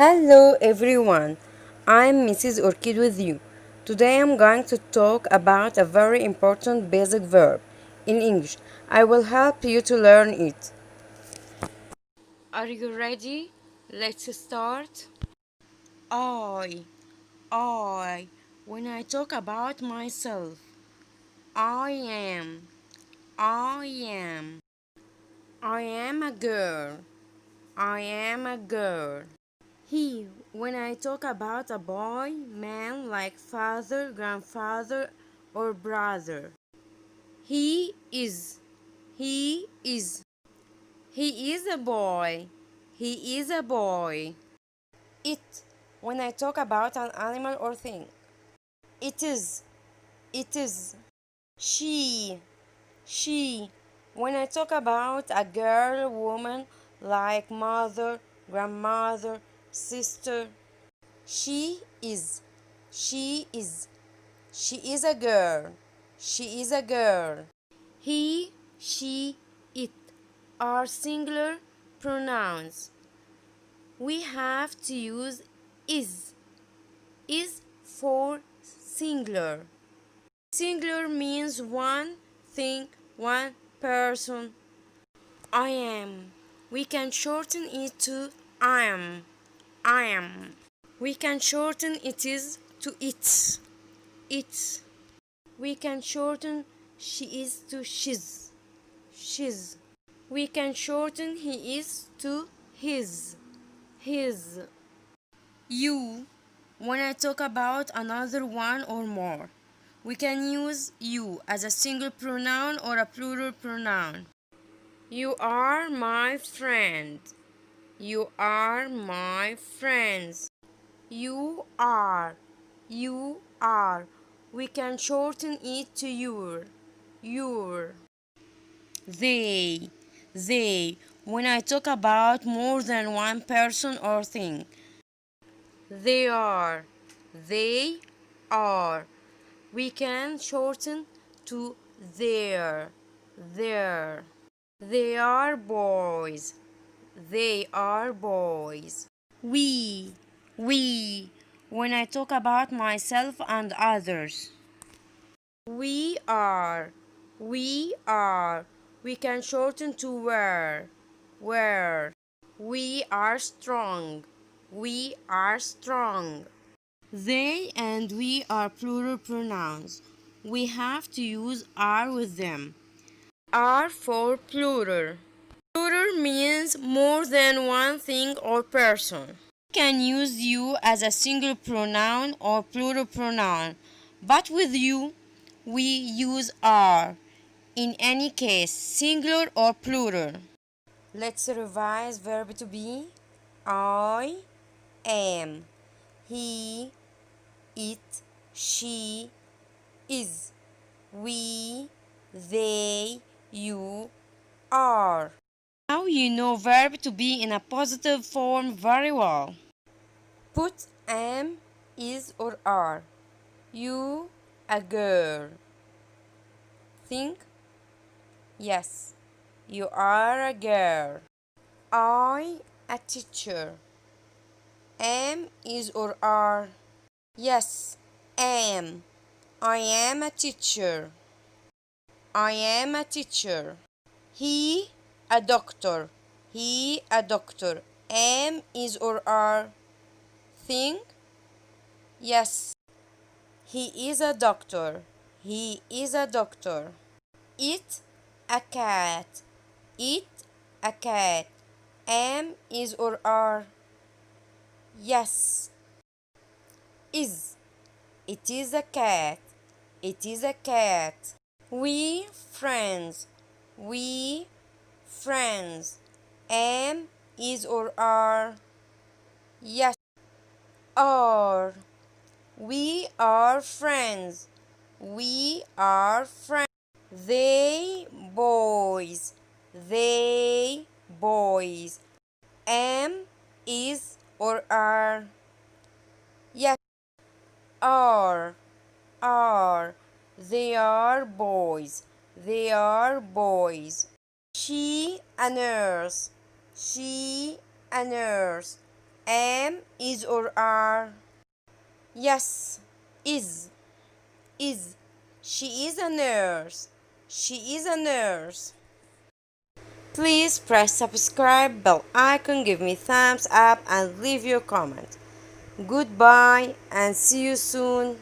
Hello everyone, I'm Mrs. Orchid with you. Today I'm going to talk about a very important basic verb in English. I will help you to learn it. Are you ready? Let's start. I, I. When I talk about myself, I am, I am. I am a girl, I am a girl. He, when I talk about a boy, man like father, grandfather, or brother. He is, he is, he is a boy, he is a boy. It, when I talk about an animal or thing. It is, it is. She, she, when I talk about a girl, woman like mother, grandmother, sister. She is. She is. She is a girl. She is a girl. He, she, it are singular pronouns. We have to use is. Is for singular. Singular means one thing, one person. I am. We can shorten it to I am. I am. We can shorten it is to it. It. We can shorten she is to she's. She's. We can shorten he is to his. His. You. When I talk about another one or more, we can use you as a single pronoun or a plural pronoun. You are my friend. You are my friends. You are. You are. We can shorten it to your. Your. They. They. When I talk about more than one person or thing. They are. They are. We can shorten to their. Their. They are boys. They are boys. We. When I talk about myself and others. We are. We are. We can shorten to were. Were. We are strong. We are strong. They and we are plural pronouns. We have to use are with them. Are for plural. Plural means more than one thing or person. We can use you as a single pronoun or plural pronoun, but with you, we use are. In any case, singular or plural. Let's revise verb to be. I am. He, it, she, is. We, they, you, are. Now you know verb to be in a positive form very well. Put am, is, or are. You, a girl. Think, yes, you are a girl. I, a teacher. Am, is, or are. Yes, am. I am a teacher. I am a teacher. He, a doctor. He, a doctor. Am, is, or are. Think, yes, he is a doctor. He is a doctor. It, a cat. It, a cat. Am, is, or are. Yes. Is. It is a cat. It is a cat. We friends. We friends. Am, is, or are. Yes. Are. We are friends. We are friends. They boys. They boys. Am, is, or are. Yes. Are. Are. They are boys. They are boys. She a nurse. She a nurse. Am, is, or are? Yes, is, is. She is a nurse. She is a nurse. Please press subscribe bell icon, give me thumbs up and leave your comment. Goodbye and see you soon.